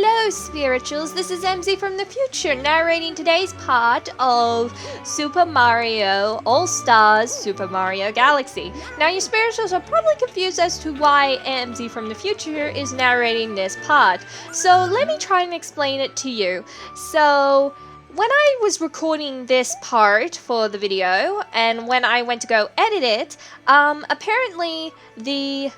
Hello, spirituals. This is Emmzy from the future, narrating today's part of Super Mario All-Stars Super Mario Galaxy. Now, you spirituals are probably confused as to why Emmzy from the future is narrating this part. So, let me try and explain it to you. So, when I was recording this part for the video, and when I went to go edit it, apparently the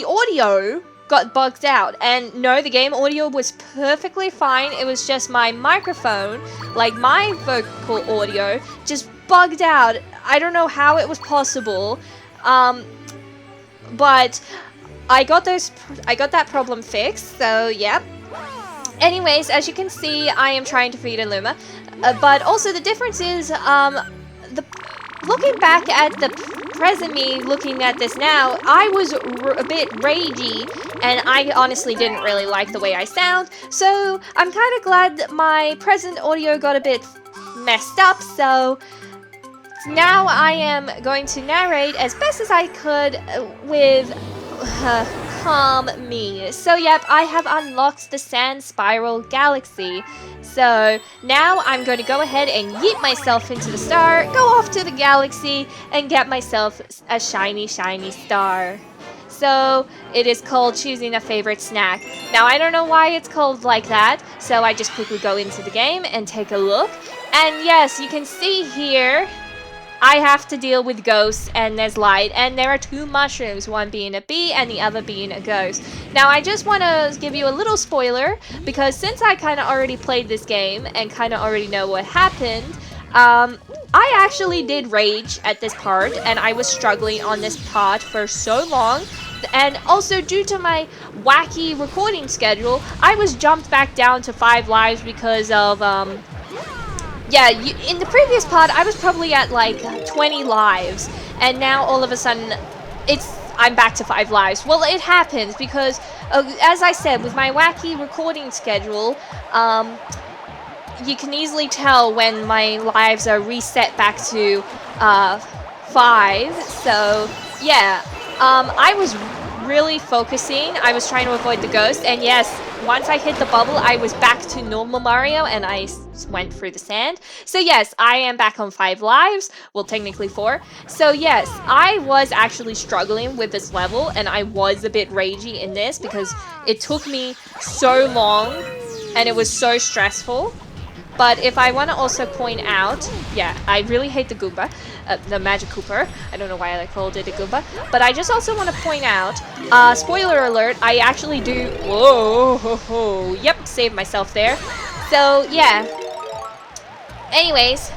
audio got bugged out. And no, the game audio was perfectly fine. It was just my microphone, like my vocal audio, just bugged out. I don't know how it was possible, but I got that problem fixed. So yep. Anyways, as you can see, I am trying to feed Illuma, but also the difference is, looking back at the present me, looking at this now, I was a bit ragey, and I honestly didn't really like the way I sound, so I'm kind of glad that my present audio got a bit messed up, so now I am going to narrate as best as I could with calm me. So yep, I have unlocked the Sand Spiral Galaxy. So now I'm going to go ahead and yeet myself into the star, go off to the galaxy, and get myself a shiny, shiny star. So it is called choosing a favorite snack. Now I don't know why it's called like that, so I just quickly go into the game and take a look. And yes, you can see here, I have to deal with ghosts, and there's light, and there are two mushrooms, one being a bee and the other being a ghost. Now, I just want to give you a little spoiler, because since I kind of already played this game and kind of already know what happened, I actually did rage at this part, and I was struggling on this part for so long. And also, due to my wacky recording schedule, I was jumped back down to 5 lives because of, yeah, in the previous part, I was probably at like 20 lives, and now all of a sudden, I'm back to 5 lives. Well, it happens because, as I said, with my wacky recording schedule, you can easily tell when my lives are reset back to 5. So, yeah, I was really focusing. I was trying to avoid the ghost, and yes, once I hit the bubble, I was back to normal Mario, and I went through the sand. So yes, I am back on 5 lives, well, technically 4. So yes, I was actually struggling with this level, and I was a bit ragey in this because it took me so long, and it was so stressful. But if I want to also point out, yeah, I really hate the Koopa, the Magic Koopa. I don't know why I called it a Koopa. But I just also want to point out, spoiler alert, I actually do... Whoa, ho, ho. Yep, saved myself there. So, yeah. Anyways,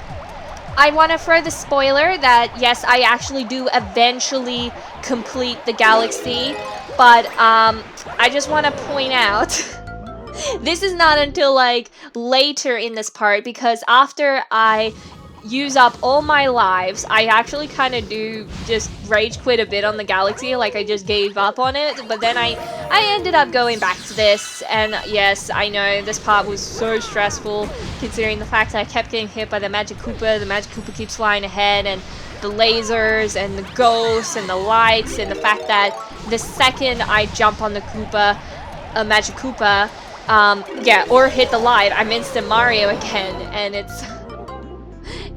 I want to throw the spoiler that, yes, I actually do eventually complete the galaxy. But, I just want to point out... This is not until, like, later in this part, because after I use up all my lives, I actually kind of do just rage quit a bit on the galaxy, like I just gave up on it, but then I ended up going back to this, and yes, I know this part was so stressful, considering the fact that I kept getting hit by the Magic Koopa keeps flying ahead, and the lasers, and the ghosts, and the lights, and the fact that the second I jump on the Koopa, Magic Koopa, yeah, or hit the light, I'm instant Mario again, and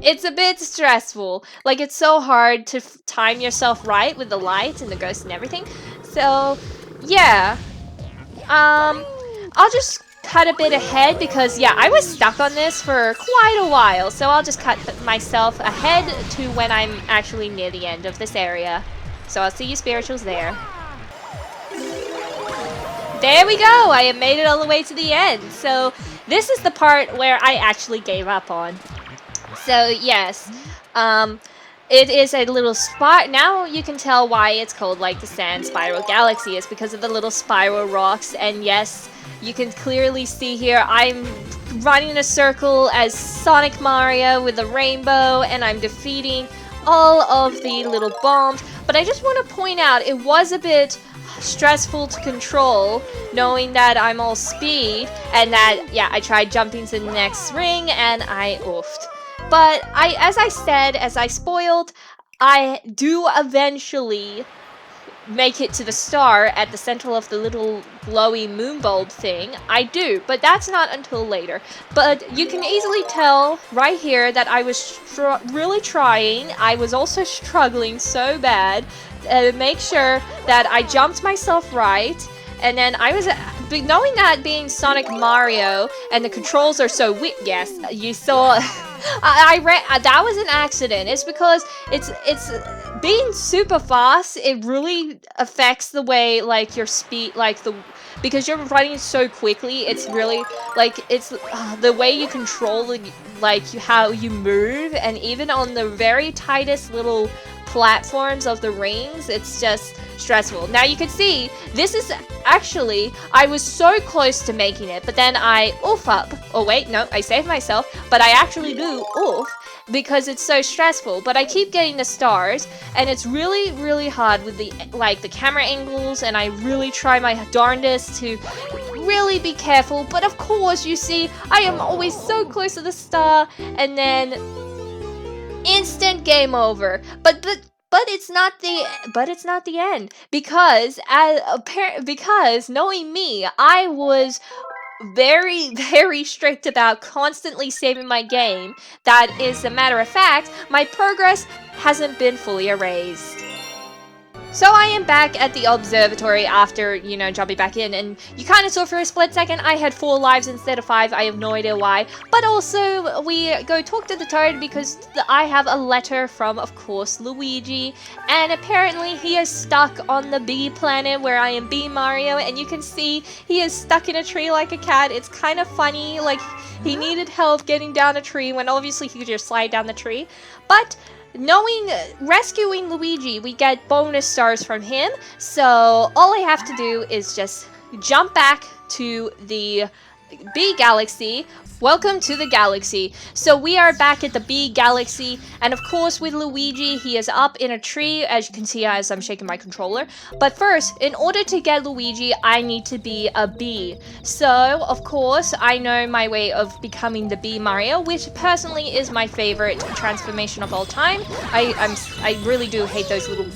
it's a bit stressful. Like, it's so hard to time yourself right with the lights and the ghosts and everything. So, yeah. I'll just cut a bit ahead because, yeah, I was stuck on this for quite a while. So I'll just cut myself ahead to when I'm actually near the end of this area. So I'll see you spirituals there. There we go! I have made it all the way to the end. So this is the part where I actually gave up on. So yes, it is a little spot. Now you can tell why it's called like the Sand Spiral Galaxy. It's because of the little spiral rocks. And yes, you can clearly see here I'm running in a circle as Sonic Mario with a rainbow, and I'm defeating all of the little bombs. But I just want to point out, it was a bit stressful to control, knowing that I'm all speed, and that, yeah, I tried jumping to the next ring, and I oofed. But as I said, as I spoiled, I do eventually make it to the star at the center of the little glowy moon bulb thing. I do, but that's not until later. But you can easily tell right here that I was really trying. I was also struggling so bad to make sure that I jumped myself right. And then I was, knowing that being Sonic Mario and the controls are so weak, yes, you saw, I read, that was an accident. It's because it's being super fast, it really affects the way, like, your speed, like, because you're running so quickly, it's really, like, it's the way you control, like, how you move, and even on the very tightest little platforms of the rings, it's just stressful. Now you can see, this is actually, I was so close to making it, but then I oof up. Oh wait, no, I saved myself, but I actually do oof because it's so stressful. But I keep getting the stars, and it's really, really hard with the, like, the camera angles, and I really try my darndest to really be careful. But of course, you see, I am always so close to the star, and then instant game over. But it's not the end, because because knowing me, I was very, very strict about constantly saving my game. That is a matter of fact, my progress hasn't been fully erased. So I am back at the observatory after, you know, jumping back in, and you kind of saw for a split second I had 4 lives instead of 5. I have no idea why. But also, we go talk to the toad because I have a letter from, of course, Luigi, and apparently he is stuck on the bee planet where I am Bee Mario, and you can see he is stuck in a tree like a cat. It's kind of funny, like, he needed help getting down a tree when obviously he could just slide down the tree. But rescuing Luigi, we get bonus stars from him, so all I have to do is just jump back to the Bee Galaxy. Welcome to the galaxy. So we are back at the Bee Galaxy, and of course with Luigi, he is up in a tree, as you can see as I'm shaking my controller. But first, in order to get Luigi, I need to be a bee. So, of course, I know my way of becoming the Bee Mario, which personally is my favorite transformation of all time. I really do hate those little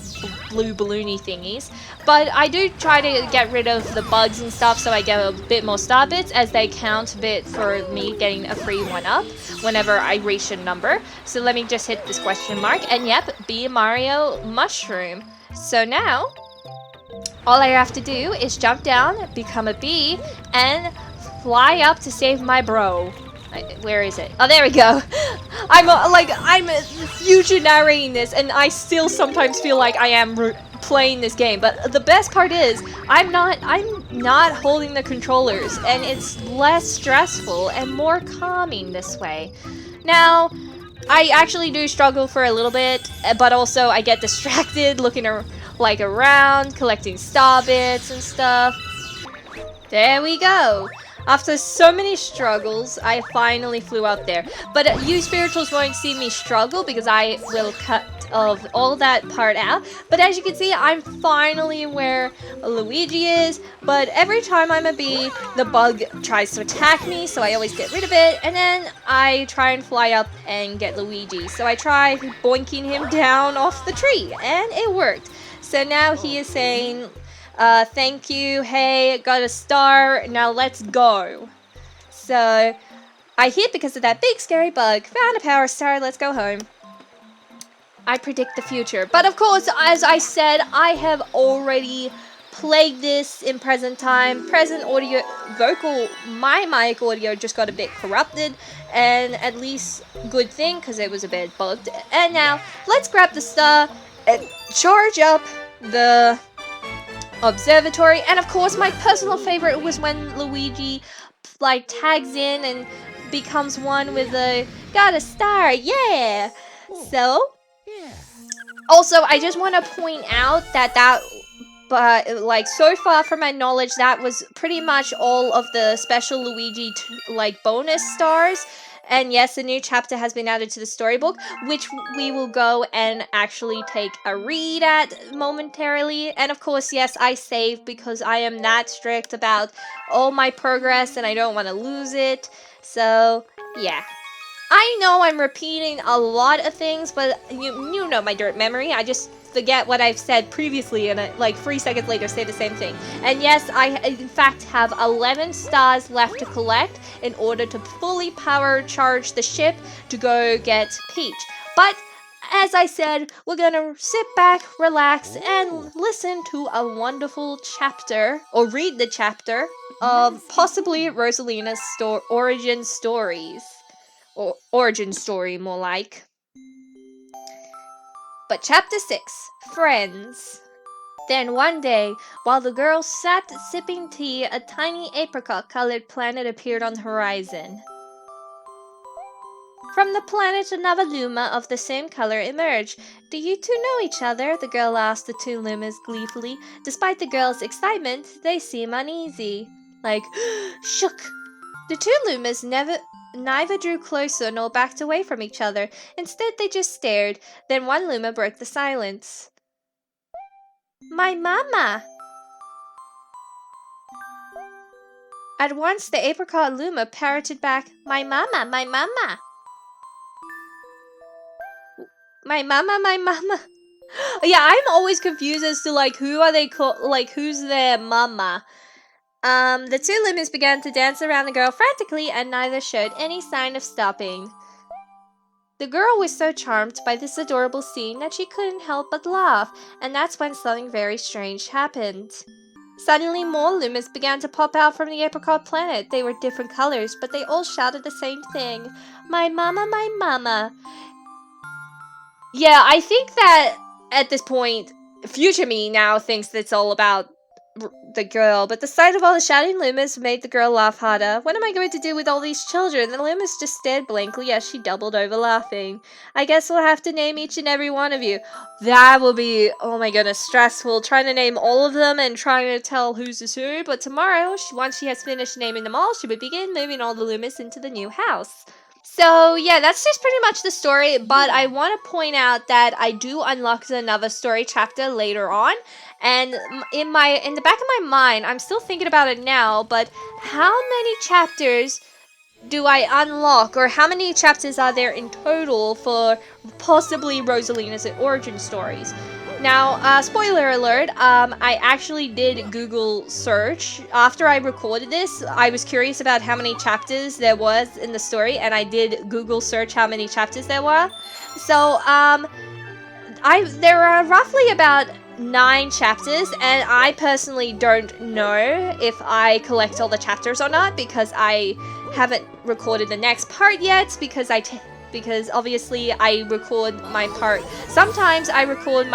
blue balloony thingies. But I do try to get rid of the bugs and stuff so I get a bit more star bits, as they count a bit for me getting a free 1-up whenever I reach a number. So let me just hit this question mark, and yep, Bee Mario Mushroom. So now, all I have to do is jump down, become a bee, and fly up to save my bro. Where is it? Oh, there we go. I'm huge in narrating this, and I still sometimes feel like I am playing this game. But the best part is, I'm not holding the controllers, and it's less stressful and more calming this way. Now, I actually do struggle for a little bit, but also I get distracted looking around, collecting star bits and stuff. There we go. After so many struggles, I finally flew out there. But you spirituals won't see me struggle because I will cut of all that part out. But as you can see, I'm finally where Luigi is. But every time I'm a bee, the bug tries to attack me, so I always get rid of it. And then I try and fly up and get Luigi. So I try boinking him down off the tree, and it worked. So now he is saying, thank you, hey, got a star, now let's go. So, I hit because of that big scary bug, found a power star, let's go home. I predict the future. But of course, as I said, I have already played this in present time. Present audio, my mic audio just got a bit corrupted, and at least good thing, because it was a bit bugged. And now, let's grab the star and charge up the observatory. And of course, my personal favorite was when Luigi tags in and becomes one with the got a star, yeah. So also, I just want to point out that so far from my knowledge, that was pretty much all of the special Luigi bonus stars. And yes, a new chapter has been added to the storybook, which we will go and actually take a read at momentarily. And of course, yes, I saved because I am that strict about all my progress and I don't want to lose it. So, yeah. I know I'm repeating a lot of things, but you know my dirt memory. I just forget what I've said previously and like 3 seconds later say the same thing. And yes, I in fact have 11 stars left to collect in order to fully power charge the ship to go get Peach. But as I said, we're gonna sit back, relax, and listen to a wonderful chapter, or read the chapter, of possibly Rosalina's origin stories. Or origin story, more like. But chapter 6, Friends. Then one day, while the girls sat sipping tea, a tiny apricot-colored planet appeared on the horizon. From the planet, another Luma of the same color emerged. Do you two know each other? The girl asked the two Lumas gleefully. Despite the girls' excitement, they seem uneasy. Like, shook. The two Lumas neither drew closer nor backed away from each other. Instead, they just stared. Then one Luma broke the silence. My mama! At once, the apricot Luma parroted back, My mama, my mama! My mama, my mama. Yeah, I'm always confused as to like who are they called, like who's their mama. The two Lumas began to dance around the girl frantically and neither showed any sign of stopping. The girl was so charmed by this adorable scene that she couldn't help but laugh, and that's when something very strange happened. Suddenly more Lumas began to pop out from the apricot planet. They were different colors, but they all shouted the same thing. My mama, my mama. Yeah, I think that at this point, future me now thinks it's all about the girl, but the sight of all the shouting Lumas made the girl laugh harder. What am I going to do with all these children? The Lumas just stared blankly as she doubled over laughing. I guess we'll have to name each and every one of you. That will be, oh my goodness, stressful, trying to name all of them and trying to tell who's who, but tomorrow, once she has finished naming them all, she would begin moving all the Lumas into the new house. So yeah, that's just pretty much the story, but I want to point out that I do unlock another story chapter later on, and in the back of my mind, I'm still thinking about it now, but how many chapters do I unlock, or how many chapters are there in total for possibly Rosalina's origin stories? Now, spoiler alert, I actually did Google search. After I recorded this, I was curious about how many chapters there was in the story, and I did Google search how many chapters there were. So, there are roughly about 9 chapters, and I personally don't know if I collect all the chapters or not, because I haven't recorded the next part yet, because obviously I record my part. Sometimes I record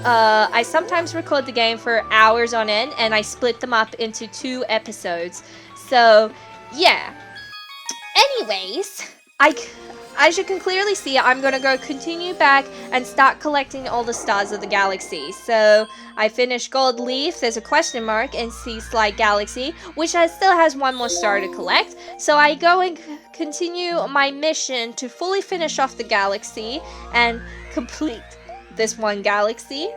I sometimes record the game for hours on end, and I split them up into 2 episodes. So, yeah. Anyways, as you can clearly see, I'm gonna go continue back and start collecting all the stars of the galaxy. So, I finished Gold Leaf, there's a question mark, and Sea Slide Galaxy, which still has 1 more star to collect. So I go and continue my mission to fully finish off the galaxy and complete this one galaxy.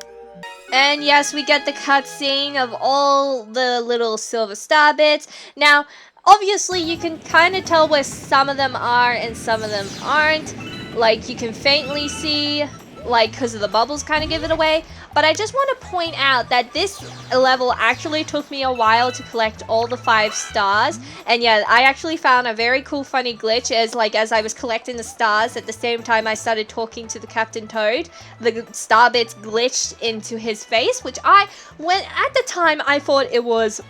And yes, we get the cutscene of all the little silver star bits. Now, obviously, you can kind of tell where some of them are and some of them aren't. Like, you can faintly see, like, because of the bubbles kind of give it away. But I just want to point out that this level actually took me a while to collect all the 5 stars. And yeah, I actually found a very cool funny glitch as I was collecting the stars, at the same time I started talking to the Captain Toad. The star bits glitched into his face, which at the time I thought it was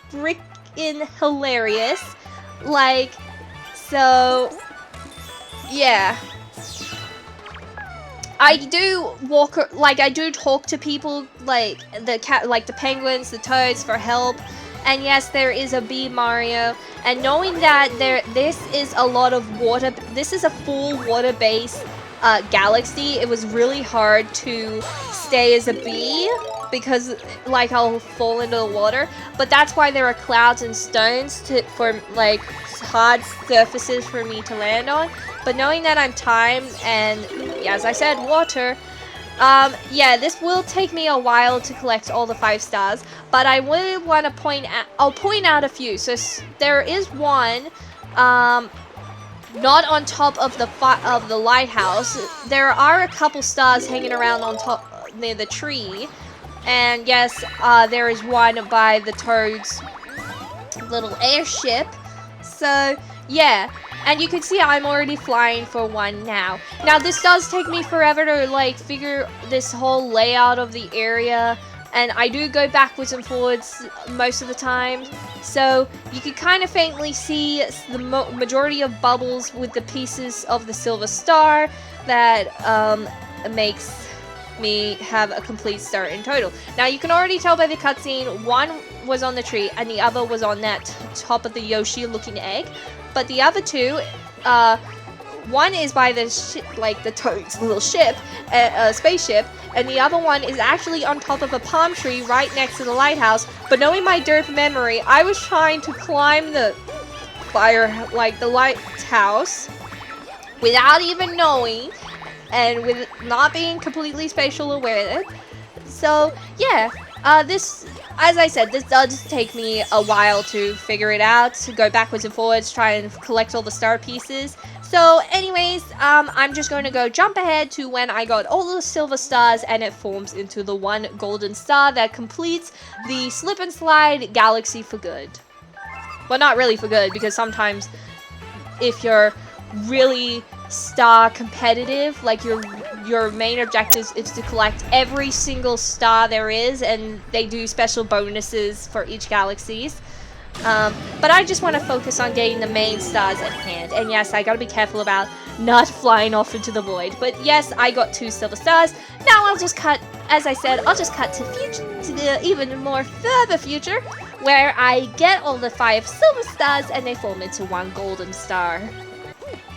freaking hilarious. Like, so, yeah. I do I do talk to people, like the penguins, the toads, for help. And yes, there is a bee Mario. And knowing that this is a lot of water, this is a full water-based galaxy, it was really hard to stay as a bee, because like I'll fall into the water. But that's why there are clouds and stones for like hard surfaces for me to land on. But knowing that I'm timed and, yeah, as I said, water, yeah, this will take me a while to collect all the 5 stars. But I would want to I'll point out a few. So there is one, not on top of the lighthouse. There are a couple stars hanging around on top, near the tree. And yes, there is one by the Toad's little airship. So, yeah. And you can see I'm already flying for one now. Now, this does take me forever to, like, figure this whole layout of the area. And I do go backwards and forwards most of the time. So, you can kind of faintly see the majority of bubbles with the pieces of the silver star that makes me have a complete star in total. Now, you can already tell by the cutscene, one was on the tree and the other was on that top of the Yoshi looking egg. But the other two, one is by the the Toad's little ship, spaceship, and the other one is actually on top of a palm tree right next to the lighthouse. But knowing my derp memory, I was trying to climb the the lighthouse without even knowing, and with not being completely spatial aware. So yeah, this, as I said, this does take me a while to figure it out, to go backwards and forwards, try and collect all the star pieces. So anyways, I'm just going to go jump ahead to when I got all the silver stars and it forms into the one golden star that completes the slip and slide galaxy for good. Well, not really for good, because sometimes if you're really star competitive, like your main objective is to collect every single star there is, and they do special bonuses for each galaxies. But I just want to focus on getting the main stars at hand. And yes, I gotta be careful about not flying off into the void. But yes, I got 2 silver stars. Now I'll just cut, as I said, I'll just cut to the even more further future, where I get all the 5 silver stars and they form into one golden star.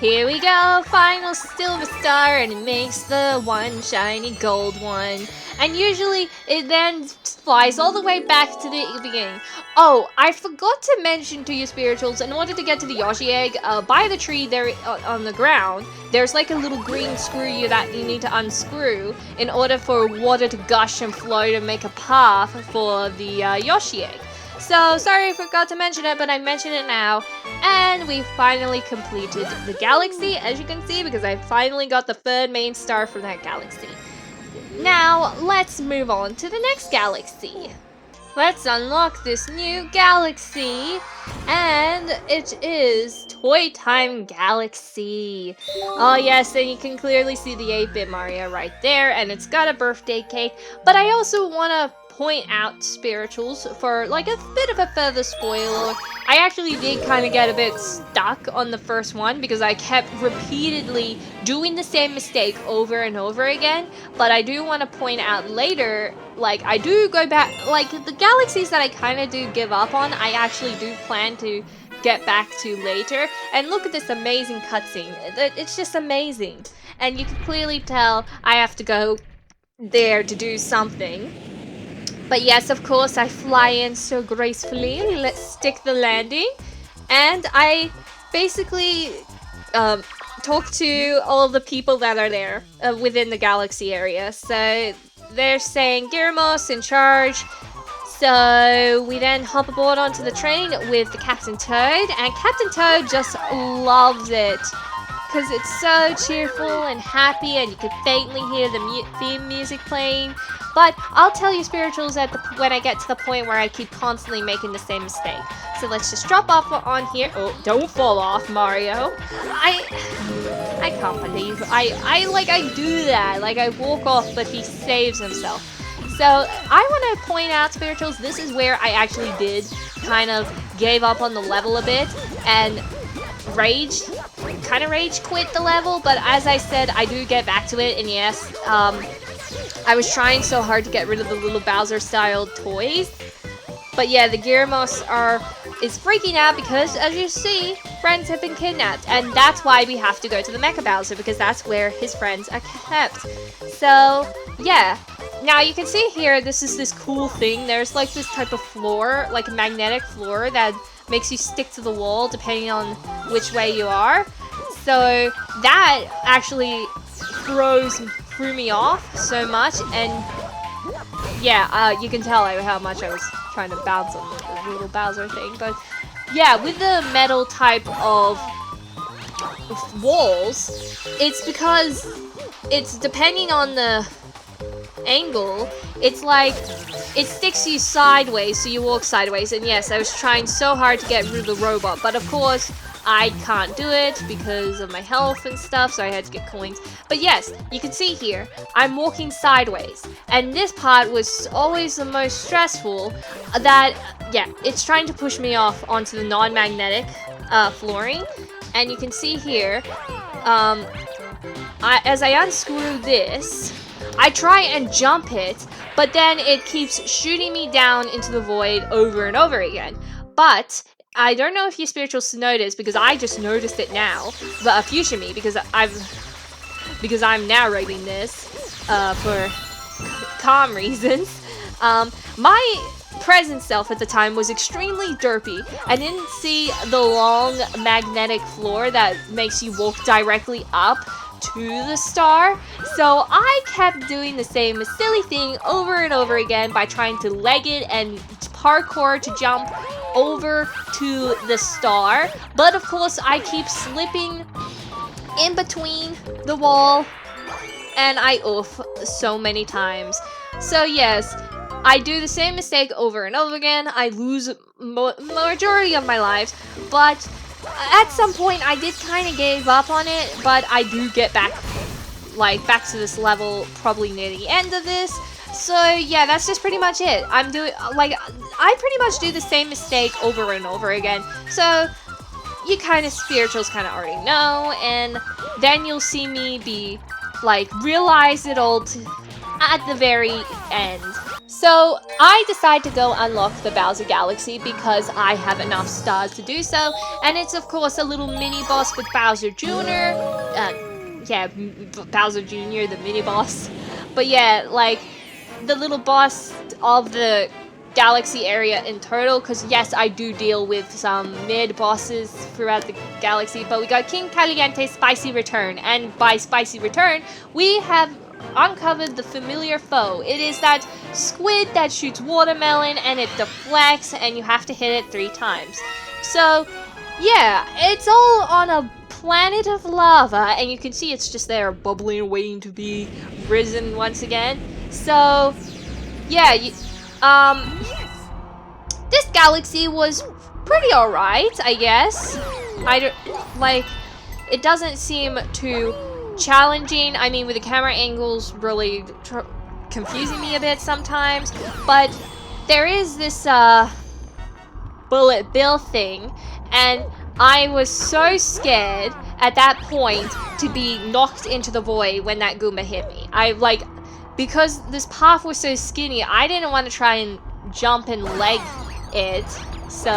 Here we go, final silver star, and it makes the one shiny gold one. And usually it then flies all the way back to the beginning. Oh, I forgot to mention to you spirituals, in order to get to the Yoshi egg, by the tree there on the ground, there's like a little green screw that you need to unscrew in order for water to gush and flow to make a path for the Yoshi egg. So, sorry I forgot to mention it, but I mentioned it now. And we finally completed the galaxy, as you can see, because I finally got the 3rd main star from that galaxy. Now, let's move on to the next galaxy. Let's unlock this new galaxy, and it is Toy Time Galaxy. Oh yes, and you can clearly see the 8-bit Mario right there, and it's got a birthday cake. But I also want to point out, spirituals, for like a bit of a further spoiler. I actually did kind of get a bit stuck on the first one because I kept repeatedly doing the same mistake over and over again. But I do want to point out later, like, I do go back, like, the galaxies that I kind of do give up on, I actually do plan to get back to later. And look at this amazing cutscene. It's just amazing. And you can clearly tell I have to go there to do something. But yes, of course, I fly in so gracefully. Let's stick the landing. And I basically talk to all the people that are there within the galaxy area. So they're saying Giramos in charge. So we then hop aboard onto the train with the Captain Toad. And Captain Toad just loves it, because it's so cheerful and happy, and you can faintly hear the theme music playing. But I'll tell you, spirituals, when I get to the point where I keep constantly making the same mistake. So let's just drop off on here. Oh, don't fall off, Mario. I can't believe I do that. Like, I walk off, but he saves himself. So I want to point out, spirituals, this is where I actually did kind of gave up on the level a bit and rage quit the level. But as I said, I do get back to it, and yes, I was trying so hard to get rid of the little Bowser-style toys. But yeah, the Giramos is freaking out because, as you see, friends have been kidnapped. And that's why we have to go to the Mecha Bowser, because that's where his friends are kept. So, yeah. Now, you can see here, this is this cool thing. There's like this type of floor, like a magnetic floor that makes you stick to the wall depending on which way you are. So that actually threw me off so much, and yeah, you can tell how much I was trying to bounce on the little Bowser thing. But yeah, with the metal type of walls, it's because it's depending on the angle, it's like it sticks you sideways, so you walk sideways. And yes, I was trying so hard to get rid of the robot, but of course I can't do it because of my health and stuff, so I had to get coins. But yes, you can see here, I'm walking sideways. And this part was always the most stressful, that, yeah, it's trying to push me off onto the non-magnetic flooring. And you can see here, as I unscrew this, I try and jump it, but then it keeps shooting me down into the void over and over again. But I don't know if you spirituals noticed, because I just noticed it now, but future me, because I'm narrating this for calm reasons. My present self at the time was extremely derpy. I didn't see the long magnetic floor that makes you walk directly up to the star, so I kept doing the same silly thing over and over again by trying to leg it and parkour to jump over to the star. But of course I keep slipping in between the wall, and I oof so many times. So yes, I do the same mistake over and over again. I lose majority of my lives, but at some point I did kind of give up on it, but I do get back to this level probably near the end of this. So yeah, that's just pretty much it. I pretty much do the same mistake over and over again. So you kind of spirituals kind of already know, and then you'll see me be realize it all at the very end. So I decide to go unlock the Bowser Galaxy because I have enough stars to do so, and it's of course a little mini boss with Bowser Jr. Bowser Jr., the mini boss. But yeah, the little boss of the galaxy area in total, because yes, I do deal with some mid bosses throughout the galaxy, but we got King Caliente's spicy return, and by spicy return we have uncovered the familiar foe. It is that squid that shoots watermelon and it deflects, and you have to hit it 3 times. So yeah, it's all on a planet of lava, and you can see it's just there bubbling, waiting to be risen once again. So yeah, this galaxy was pretty alright, I guess. It doesn't seem too challenging. I mean, with the camera angles really confusing me a bit sometimes, but there is this bullet bill thing, and I was so scared at that point to be knocked into the void when that Goomba hit me. Because this path was so skinny, I didn't want to try and jump and leg it. So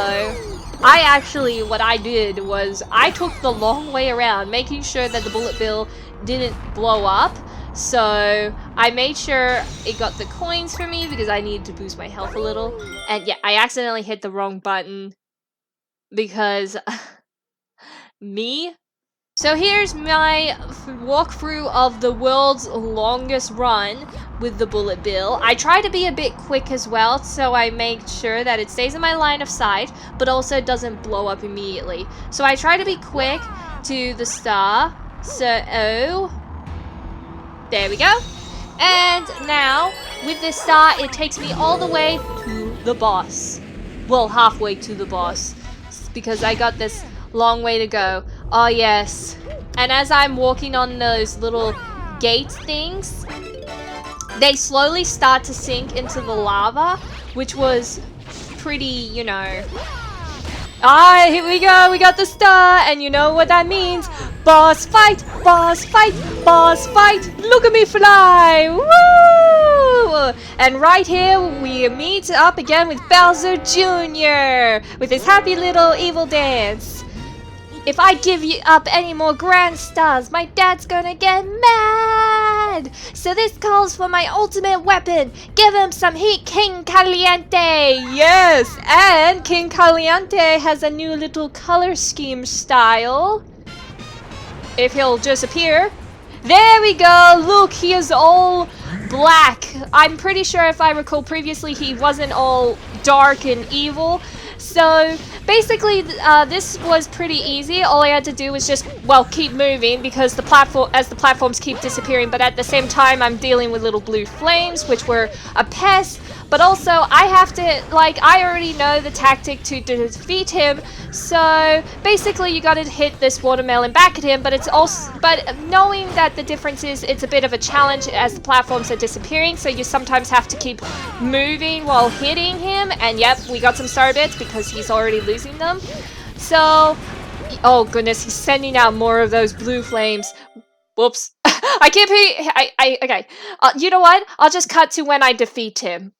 what I did was I took the long way around, making sure that the bullet bill didn't blow up. So I made sure it got the coins for me because I needed to boost my health a little. And yeah, I accidentally hit the wrong button because me. So here's my walkthrough of the world's longest run with the bullet bill. I try to be a bit quick as well, so I make sure that it stays in my line of sight, but also doesn't blow up immediately. So I try to be quick to the star. So, there we go. And now, with this star, it takes me all the way to the boss. Well, halfway to the boss, because I got this long way to go. Oh yes. And as I'm walking on those little gate things, they slowly start to sink into the lava, which was pretty, you know. Here we go, we got the star, and you know what that means. Boss fight, boss fight, boss fight. Look at me fly, woo! And right here we meet up again with Bowser Jr. with his happy little evil dance. If I give you up any more grand stars, my dad's gonna get mad! So this calls for my ultimate weapon! Give him some heat, King Caliente! Yes! And King Caliente has a new little color scheme style. If he'll just appear. There we go! Look, he is all black. I'm pretty sure if I recall previously he wasn't all dark and evil. So basically, this was pretty easy. All I had to do was just, well, keep moving because the platforms keep disappearing. But at the same time, I'm dealing with little blue flames, which were a pest. But also, I have to, like, I already know the tactic to defeat him. So basically, you gotta hit this watermelon back at him. But it's also, but knowing that the difference is, it's a bit of a challenge as the platforms are disappearing. So you sometimes have to keep moving while hitting him. And yep, we got some star bits because he's already losing them. So, oh goodness, he's sending out more of those blue flames. Whoops. I can't pay. Okay. You know what? I'll just cut to when I defeat him.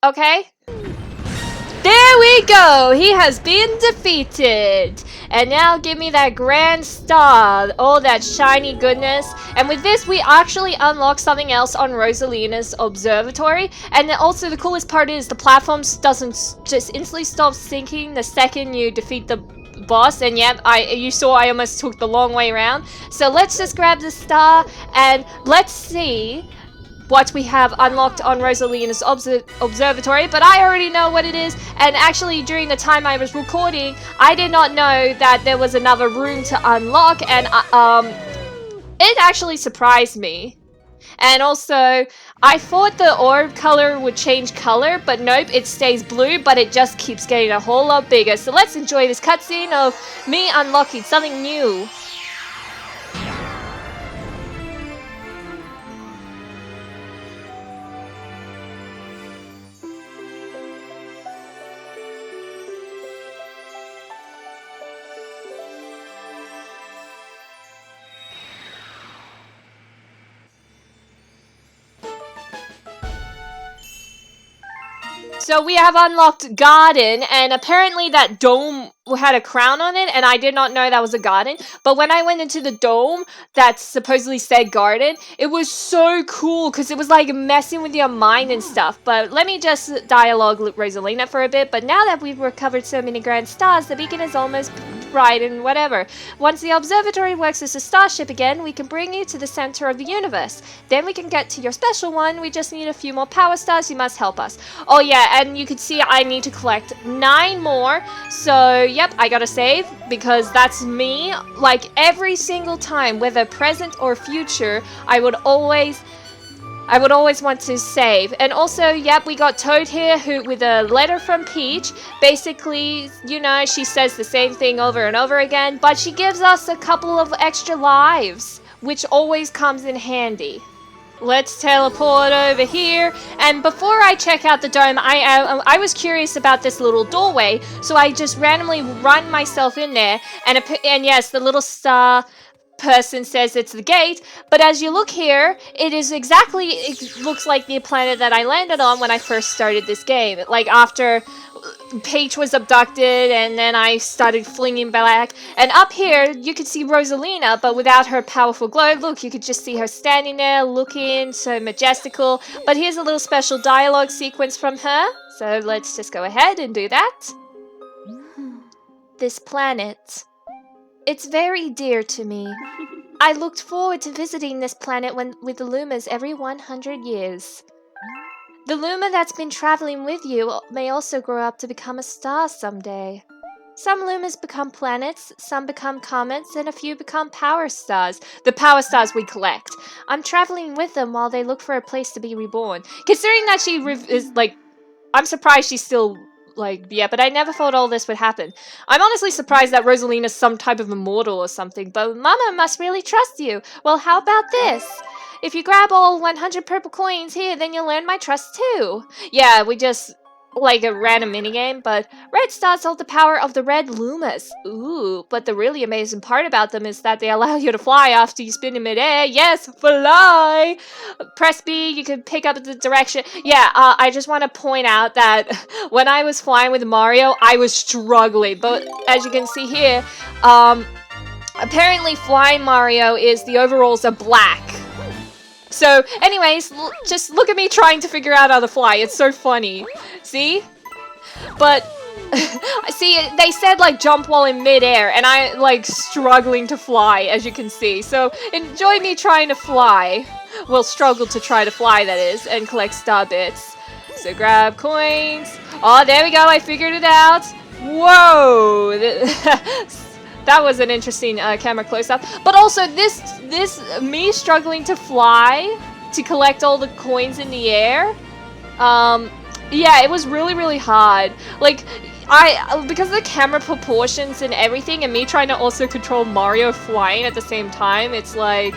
Okay? There we go! He has been defeated! And now give me that grand star. Oh, that shiny goodness. And with this, we actually unlock something else on Rosalina's observatory. And also the coolest part is the platforms doesn't just instantly stop sinking the second you defeat the boss. And yep, you saw I almost took the long way around. So let's just grab the star and let's see what we have unlocked on Rosalina's observatory, but I already know what it is. And actually, during the time I was recording, I did not know that there was another room to unlock, and it actually surprised me. And also, I thought the orb color would change color, but nope, it stays blue, but it just keeps getting a whole lot bigger. So let's enjoy this cutscene of me unlocking something new. So we have unlocked garden, and apparently that dome had a crown on it, and I did not know that was a garden. But when I went into the dome that supposedly said garden, it was so cool because it was like messing with your mind and stuff. But let me just dialogue with Rosalina for a bit. But now that we've recovered so many grand stars, the beacon is almost bright and whatever. Once the observatory works as a starship again, we can bring you to the center of the universe. Then we can get to your special one. We just need a few more power stars. You must help us. Oh yeah, and you can see I need to collect 9 more. So yep, I gotta save because that's me. Like every single time, whether present or future, I would always want to save. And also, yep, we got Toad here with a letter from Peach. Basically, you know, she says the same thing over and over again, but she gives us a couple of extra lives, which always comes in handy. Let's teleport over here. And before I check out the dome, I was curious about this little doorway, so I just randomly run myself in there. And yes, the little star person says it's the gate, but as you look here, it looks like the planet that I landed on when I first started this game. Like after Peach was abducted and then I started flinging back, and up here you could see Rosalina, but without her powerful glow. Look, you could just see her standing there looking so majestical. But here's a little special dialogue sequence from her, so let's just go ahead and do that. This planet, it's very dear to me. I looked forward to visiting this planet with the Lumas every 100 years. The Luma that's been traveling with you may also grow up to become a star someday. Some Lumas become planets, some become comets, and a few become power stars. The power stars we collect. I'm traveling with them while they look for a place to be reborn. Considering that she is like, I'm surprised she's still like, yeah, but I never thought all this would happen. I'm honestly surprised that Rosalina's some type of immortal or something, but Mama must really trust you. Well, how about this? If you grab all 100 purple coins here, then you'll earn my trust too. Yeah, we just like a random minigame, but red stars hold the power of the red Lumas. Ooh, but the really amazing part about them is that they allow you to fly after you spin in midair. Yes, fly! Press B, you can pick up the direction. Yeah, I just want to point out that when I was flying with Mario, I was struggling, but as you can see here, apparently flying Mario is the overalls are black. So, anyways, just look at me trying to figure out how to fly. It's so funny. See? But, see, they said, like, jump while in midair, and I, like, struggling to fly, as you can see. So, enjoy me trying to fly. Well, struggle to try to fly, that is, and collect star bits. So, grab coins. Oh, there we go, I figured it out. Whoa! That was an interesting camera close-up. But also, me struggling to fly to collect all the coins in the air. Yeah, it was really, really hard. Like, because of the camera proportions and everything, and me trying to also control Mario flying at the same time, it's like...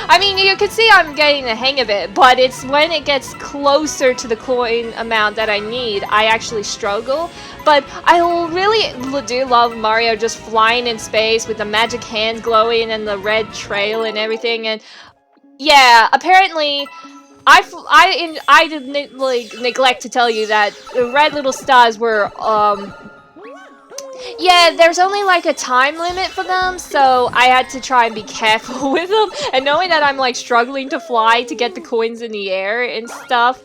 I mean, you can see I'm getting the hang of it, but it's when it gets closer to the coin amount that I need, I actually struggle. But I really do love Mario just flying in space with the magic hands glowing and the red trail and everything. And yeah, apparently, I did neglect to tell you that the red little stars were yeah, there's only like a time limit for them, so I had to try and be careful with them. And knowing that I'm like struggling to fly to get the coins in the air and stuff.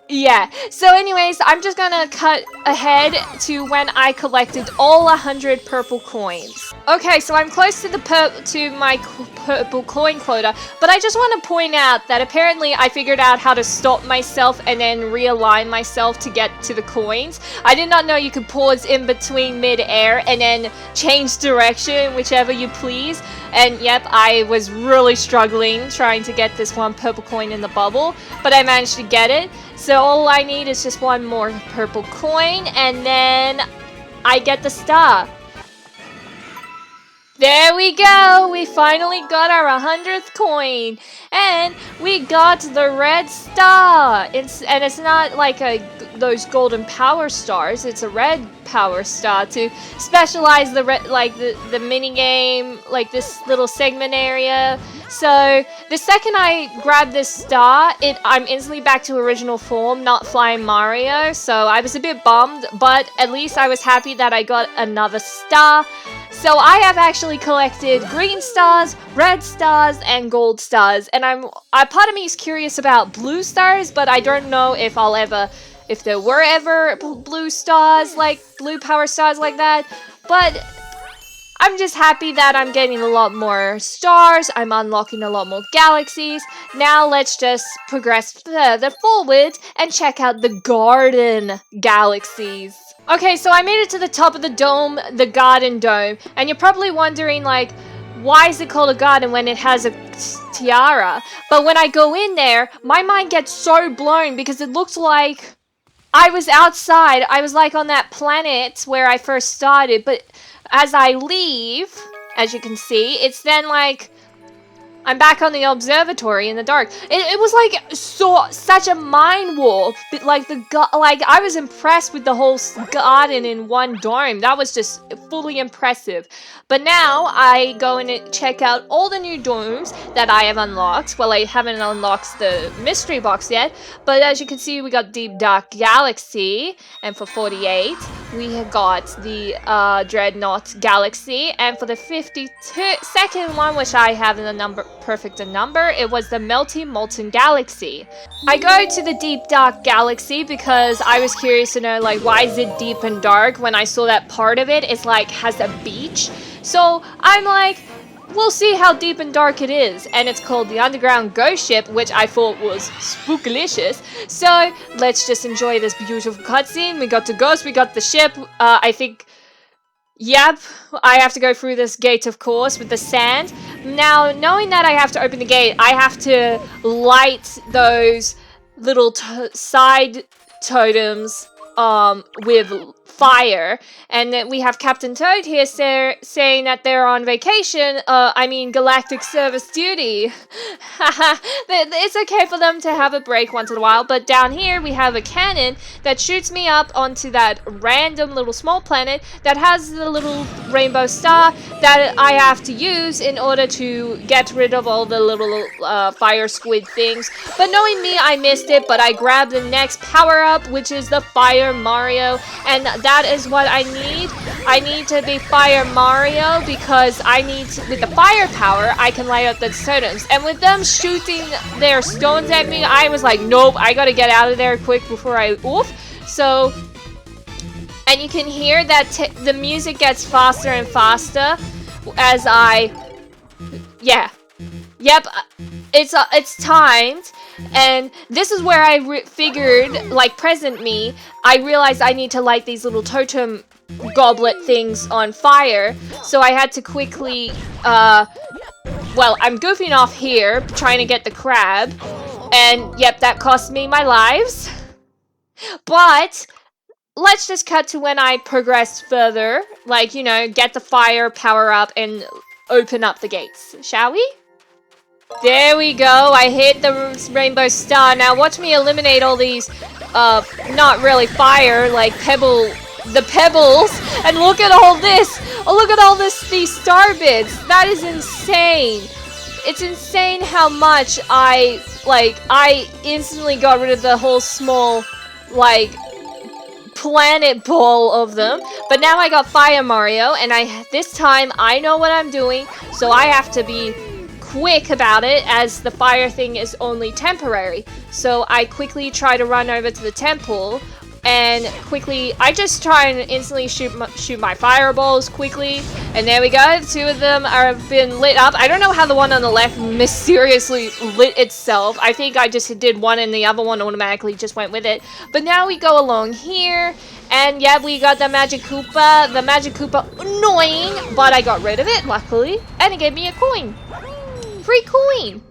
Yeah, so anyways, I'm just gonna cut ahead to when I collected all 100 purple coins. Okay, so I'm close to my purple coin quota, but I just want to point out that apparently I figured out how to stop myself and then realign myself to get to the coins. I did not know you could pause in between mid-air and then change direction, whichever you please. And yep, I was really struggling trying to get this one purple coin in the bubble, but I managed to get it. So all I need is just one more purple coin, and then I get the star. There we go! We finally got our 100th coin! And we got the red star! It's not like those golden power stars, it's a red power star to specialize the mini game, like this little segment area. So the second I grab this star, I'm instantly back to original form, not flying Mario. So I was a bit bummed, but at least I was happy that I got another star. So I have actually collected green stars, red stars, and gold stars. And part of me is curious about blue stars, but I don't know if if there were ever blue stars, like blue power stars like that. But I'm just happy that I'm getting a lot more stars, I'm unlocking a lot more galaxies. Now let's just progress further forward and check out the garden galaxies. Okay, so I made it to the top of the dome, the garden dome, and you're probably wondering, like, why is it called a garden when it has a tiara? But when I go in there, my mind gets so blown because it looks like I was outside. I was like on that planet where I first started, but as I leave, as you can see, it's then like I'm back on the observatory in the dark. It was like such a mind warp. Like I was impressed with the whole garden in one dome. That was just fully impressive. But now I go and check out all the new domes that I have unlocked. Well, I haven't unlocked the mystery box yet, but as you can see, we got Deep Dark Galaxy, and for 48, we have got the Dreadnought Galaxy, and for the 52nd one, which I have in the perfect number, it was the Melty Molten Galaxy. I go to the Deep Dark Galaxy because I was curious to know, like, why is it deep and dark? When I saw that part of it, it's like has a beach. So I'm like, we'll see how deep and dark it is. And it's called the Underground Ghost Ship, which I thought was spookalicious. So let's just enjoy this beautiful cutscene. We got the ghost, we got the ship. I think, yep, I have to go through this gate, of course, with the sand. Now, knowing that I have to open the gate, I have to light those little side totems with fire. And then we have Captain Toad here saying that they're on vacation, galactic service duty. It's okay for them to have a break once in a while, but down here we have a cannon that shoots me up onto that random little small planet that has the little rainbow star that I have to use in order to get rid of all the little fire squid things. But knowing me, I missed it, but I grabbed the next power-up, which is the Fire Mario, and that is what I need. I need to be Fire Mario because with the fire power, I can light up the totems. And with them shooting their stones at me, I was like, nope, I gotta get out of there quick before I oof. So, and you can hear that the music gets faster and faster as yep. it's timed, and this is where I figured, like, present me, I realized I need to light these little totem goblet things on fire, so I had to quickly, well, I'm goofing off here, trying to get the crab, and yep, that cost me my lives. But let's just cut to when I progress further, like, you know, get the fire, power up, and open up the gates, shall we? There we go, I hit the rainbow star. Now watch me eliminate all these, not really fire, like the pebbles, and look at all this! Oh, look at all these star bits! That is insane! It's insane how much I instantly got rid of the whole small, like, planet ball of them. But now I got Fire Mario, and this time I know what I'm doing, so I have to be quick about it, as the fire thing is only temporary. So I quickly try to run over to the temple, and quickly I just try and instantly shoot my fireballs quickly, and there we go. 2 of them have been lit up. I don't know how the one on the left mysteriously lit itself. I think I just did one and the other one automatically just went with it. But now we go along here, and yeah, we got the Magic Koopa. The Magic Koopa, annoying, but I got rid of it luckily, and it gave me a coin. Free coin!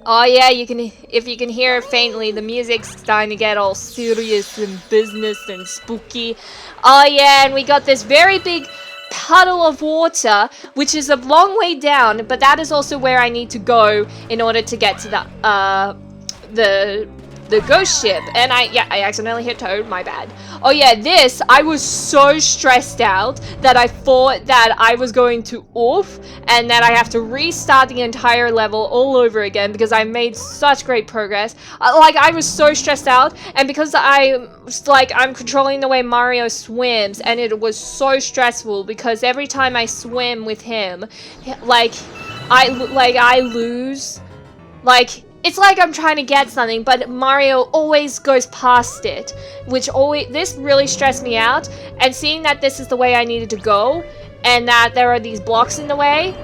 Oh yeah, if you can hear it faintly, the music's starting to get all serious and business and spooky. Oh yeah, and we got this very big puddle of water, which is a long way down, but that is also where I need to go in order to get to the ghost ship. And I accidentally hit Toad, my bad. Oh yeah, I was so stressed out that I thought that I was going to oof, and that I have to restart the entire level all over again because I made such great progress. I was so stressed out, and because I'm controlling the way Mario swims, and it was so stressful because every time I swim with him, I lose, it's like I'm trying to get something, but Mario always goes past it, this really stressed me out. And seeing that this is the way I needed to go, and that there are these blocks in the way,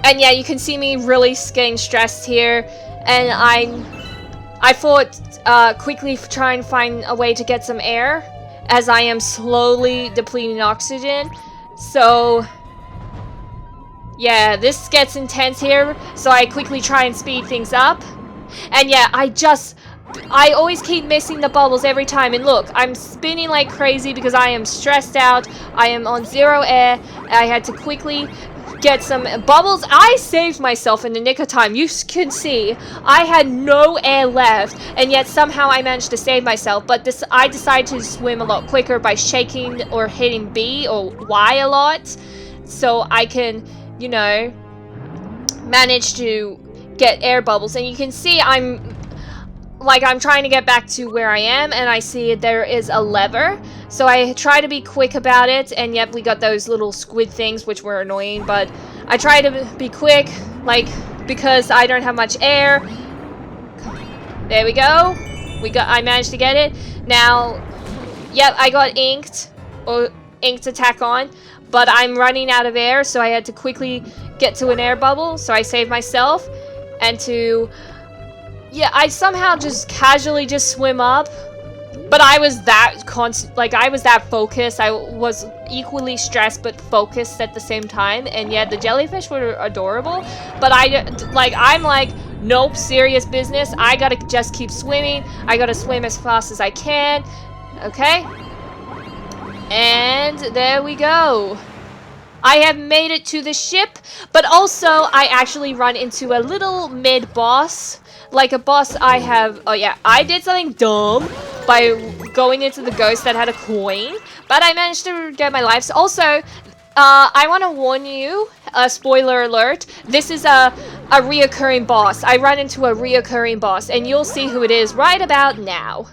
and yeah, you can see me really getting stressed here, and I thought quickly try and find a way to get some air, as I am slowly depleting oxygen. So yeah, this gets intense here, so I quickly try and speed things up. And yeah, I always keep missing the bubbles every time. And look, I'm spinning like crazy because I am stressed out. I am on 0 air. I had to quickly get some bubbles. I saved myself in the nick of time. You can see I had no air left, and yet somehow I managed to save myself. But I decided to swim a lot quicker by shaking or hitting B or Y a lot, so I can, you know, manage to get air bubbles. And you can see I'm trying to get back to where I am, and I see there is a lever, so I try to be quick about it. And yep, we got those little squid things, which were annoying, but I try to be quick, because I don't have much air. There we go. I managed to get it. Now, yep, I got inked attack on, but I'm running out of air, so I had to quickly get to an air bubble, so I saved myself. And I somehow just casually just swim up, but I was that I was that focused. I was equally stressed but focused at the same time. And yeah, the jellyfish were adorable, but I'm like, nope, serious business. I gotta just keep swimming. I gotta swim as fast as I can. Okay. And there we go. I have made it to the ship, but also I actually run into a little mid-boss. Like a boss I did something dumb by going into the ghost that had a coin, but I managed to get my lives. Also, I want to warn you, spoiler alert, this is a reoccurring boss. I run into a reoccurring boss, and you'll see who it is right about now.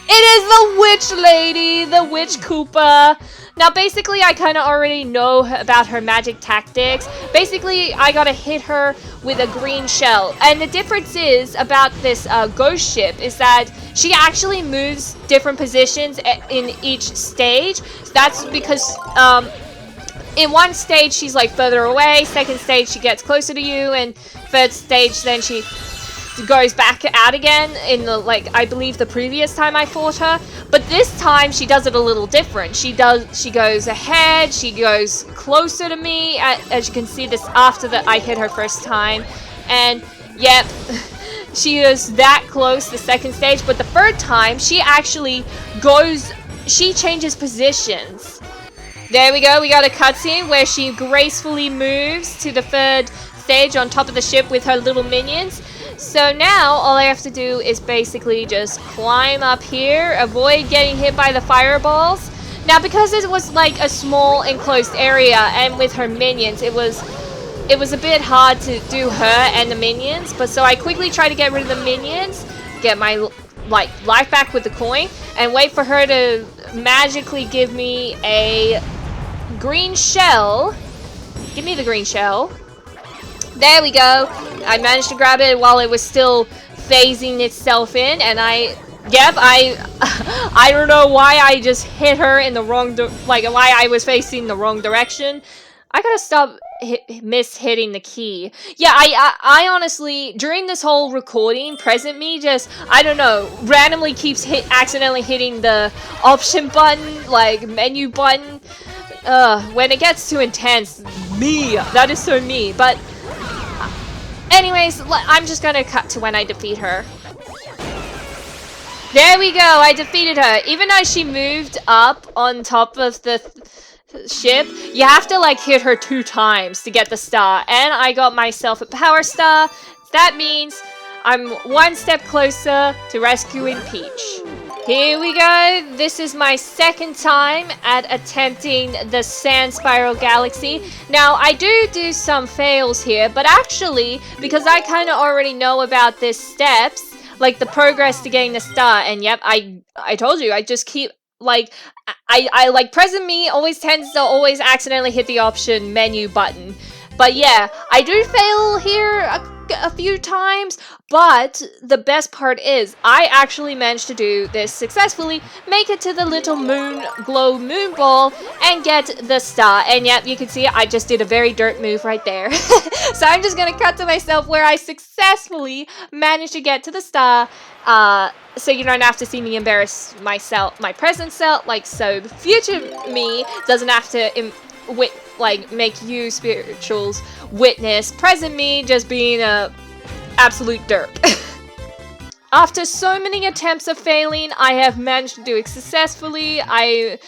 It is the witch lady, the witch Koopa. Now, basically, I kind of already know about her magic tactics. Basically, I gotta hit her with a green shell. And the difference is about this ghost ship is that she actually moves different positions in each stage. That's because in one stage she's like further away, second stage she gets closer to you, and third stage then she goes back out again in the, like, I believe the previous time I fought her. But this time she does it a little different. She goes ahead, she goes closer to me, as you can see this after that I hit her first time. And yep, she is that close the second stage, but the third time she actually she changes positions. There we go, we got a cutscene where she gracefully moves to the third stage on top of the ship with her little minions. So now all I have to do is basically just climb up here, avoid getting hit by the fireballs. Now because it was like a small enclosed area and with her minions, it was a bit hard to do her and the minions, but so I quickly try to get rid of the minions, get my life back with the coin, and wait for her to magically give me a green shell. Give me the green shell. There we go. I managed to grab it while it was still phasing itself in, and I don't know why I just hit her in the wrong, why I was facing the wrong direction. I gotta stop hitting the key. Yeah, I honestly, during this whole recording, present me just, I don't know, randomly keeps accidentally hitting the option button, like menu button. When it gets too intense, that is so me, but anyways, I'm just gonna cut to when I defeat her. There we go, I defeated her. Even though she moved up on top of the ship, you have to like hit her 2 times to get the star, and I got myself a power star. That means I'm 1 step closer to rescuing Peach. Here we go. This is my second time at attempting the Sand Spiral Galaxy. Now, I do some fails here, but actually, because I kind of already know about these steps, like the progress to getting the star, and yep, I told you, I just keep, like, I like, present me always tends to always accidentally hit the option menu button. But yeah, I do fail here a few times, but the best part is I actually managed to do this successfully, make it to the little glow moon ball, and get the star. And yep, you can see I just did a very dirt move right there. So I'm just gonna cut to myself where I successfully managed to get to the star, so you don't have to see me embarrass myself, my present self, like, so the future me doesn't have to make you spirituals witness present me just being a absolute derp. After so many attempts of failing, I have managed to do it successfully. I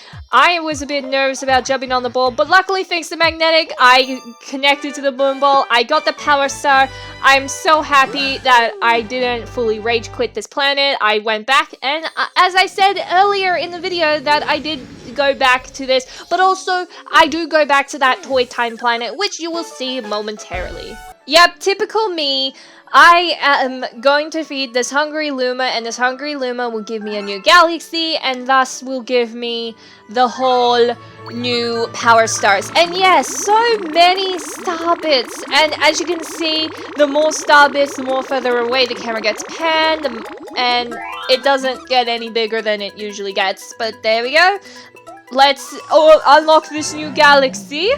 was a bit nervous about jumping on the ball, but luckily, thanks to Magnetic, I connected to the moon ball. I got the power star. I'm so happy that I didn't fully rage quit this planet. I went back, and as I said earlier in the video, that I did go back to this, but also I do go back to that Toy Time planet, which you will see momentarily. Yep, typical me. I am going to feed this hungry Luma, and this hungry Luma will give me a new galaxy, and thus will give me the whole new power stars. And yes, so many star bits, and as you can see, the more star bits, the more further away the camera gets panned, and it doesn't get any bigger than it usually gets. But there we go. Let's unlock this new galaxy.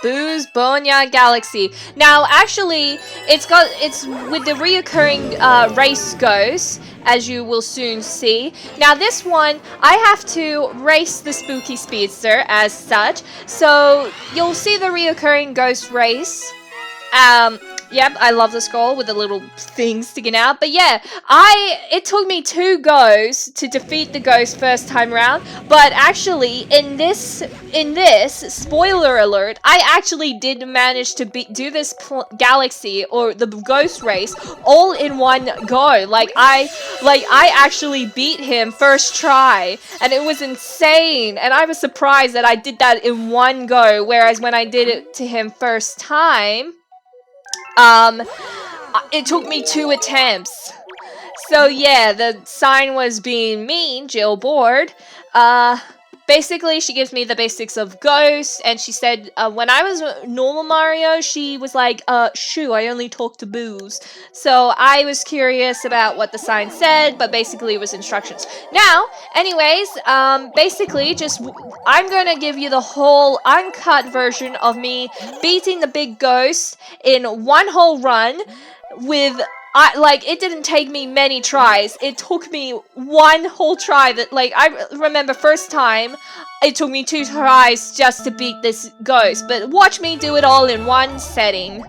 Boo's Boneyard Galaxy. Now, actually, it's with the reoccurring race ghosts, as you will soon see. Now, this one, I have to race the Spooky Speedster as such, so you'll see the reoccurring ghost race. Yep, I love the skull with the little thing sticking out. But yeah, it took me 2 goes to defeat the ghost first time around. But actually, in this, spoiler alert, I actually did manage to do this galaxy, or the ghost race, all in one go. Like I actually beat him first try, and it was insane. And I was surprised that I did that in one go, whereas when I did it to him first time, it took me 2 attempts. So yeah, the sign was being mean, Jill bored. basically, she gives me the basics of Ghost, and she said, when I was normal Mario, she was like, shoo, I only talk to boos. So I was curious about what the sign said, but basically it was instructions. Now, anyways, basically, I'm gonna give you the whole uncut version of me beating the big ghost in one whole run with... it didn't take me many tries. It took me one whole try that, I remember first time, it took me 2 tries just to beat this ghost. But watch me do it all in one setting.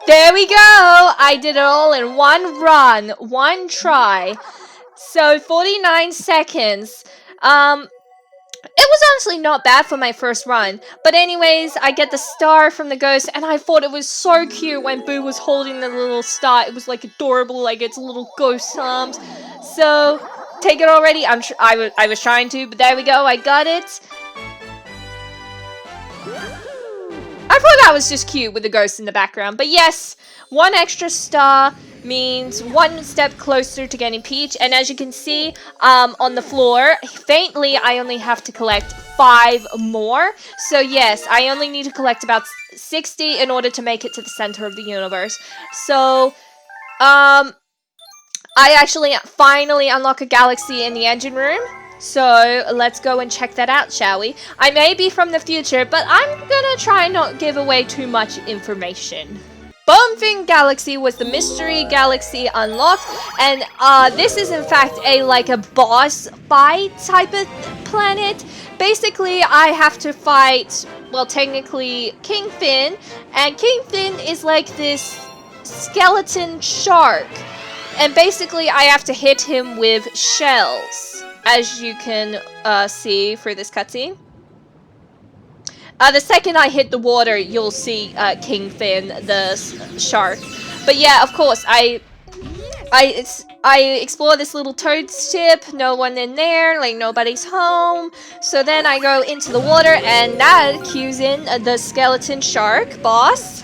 There we go! I did it all in one run, one try. So 49 seconds. It was honestly not bad for my first run. But anyways, I get the star from the ghost, and I thought it was so cute when Boo was holding the little star. It was like adorable, like its little ghost arms. So, take it already? I was trying to, but there we go, I got it. I thought that was just cute with the ghost in the background. But yes, 1 extra star means 1 step closer to getting Peach. And as you can see on the floor, faintly, I only have to collect 5 more. So yes, I only need to collect about 60 in order to make it to the center of the universe. So, I actually finally unlock a galaxy in the engine room. So, let's go and check that out, shall we? I may be from the future, but I'm gonna try not give away too much information. Bonefin Galaxy was the mystery galaxy unlocked, and this is in fact a boss fight type of planet. Basically, I have to fight, well, technically, King Fin, and King Fin is like this skeleton shark. And basically, I have to hit him with shells, as you can see for this cutscene. The second I hit the water, you'll see King Fin, the shark. But yeah, of course, I explore this little toad ship, no one in there, like nobody's home. So then I go into the water, and that cues in the skeleton shark boss.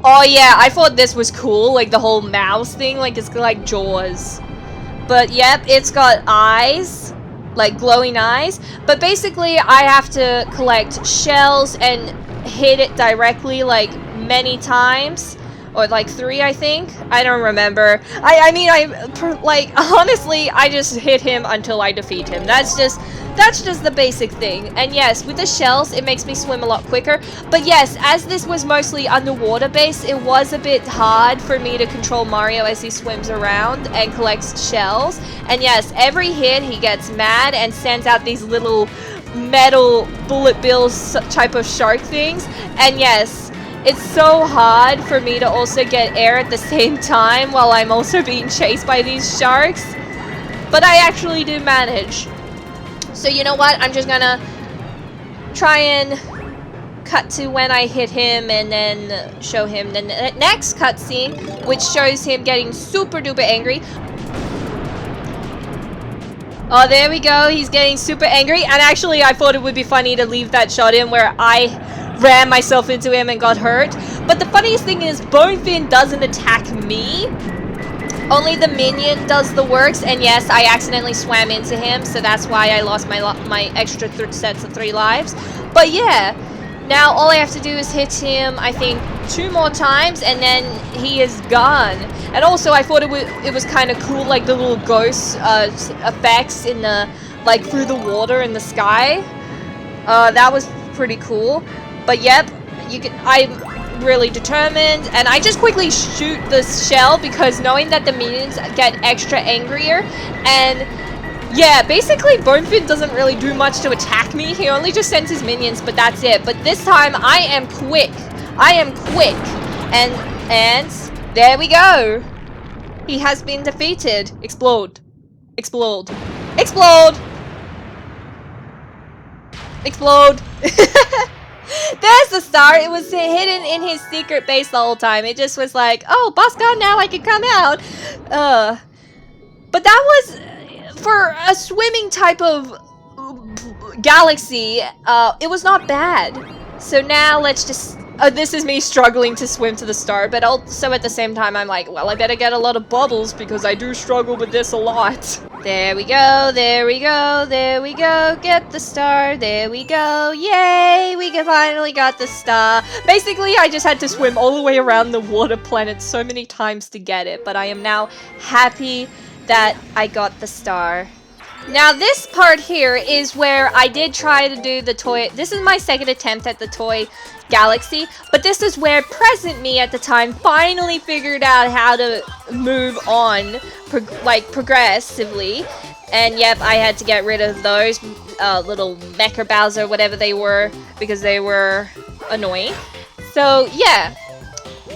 Oh yeah, I thought this was cool, like the whole mouse thing, like it's like Jaws. But yep, it's got eyes, like glowing eyes. But basically, I have to collect shells and hit it directly like many times. Or like 3, I think. I don't remember. I mean, honestly, I just hit him until I defeat him. That's just the basic thing. And yes, with the shells, it makes me swim a lot quicker. But yes, as this was mostly underwater based, it was a bit hard for me to control Mario as he swims around and collects shells. And yes, every hit, he gets mad and sends out these little metal bullet bills type of shark things. And yes, it's so hard for me to also get air at the same time while I'm also being chased by these sharks. But I actually do manage. So you know what? I'm just gonna try and cut to when I hit him and then show him the next cutscene, which shows him getting super duper angry. Oh, there we go. He's getting super angry. And actually, I thought it would be funny to leave that shot in where I ran myself into him and got hurt. But the funniest thing is, Bonefin doesn't attack me. Only the minion does the works. And yes, I accidentally swam into him, so that's why I lost my extra sets of 3 lives. But yeah, now all I have to do is hit him, I think, 2 more times, and then he is gone. And also, I thought it was kind of cool, like the little ghost effects in the, like, through the water in the sky. That was pretty cool. But yep, really determined, and I just quickly shoot the shell because knowing that the minions get extra angrier, and yeah, basically Bonefin doesn't really do much to attack me. He only just sends his minions, but that's it. But this time I am quick. I am quick. And there we go. He has been defeated. Explode. Explode. Explode. Explode. There's the star. It was hidden in his secret base the whole time. It just was like, oh, boss gone now, I can come out. But that was, for a swimming type of galaxy, it was not bad. So now let's just, this is me struggling to swim to the star, but also at the same time I'm like, well, I better get a lot of bubbles because I do struggle with this a lot. There we go, there we go, there we go, get the star, there we go, yay, we finally got the star. Basically, I just had to swim all the way around the water planet so many times to get it, but I am now happy that I got the star. Now this part here is where I did try to do the toy. This is my second attempt at the toy galaxy, but this is where present me at the time finally figured out how to move on progressively. And yep, I had to get rid of those little Mecha Bowser, whatever they were, because they were annoying. So yeah,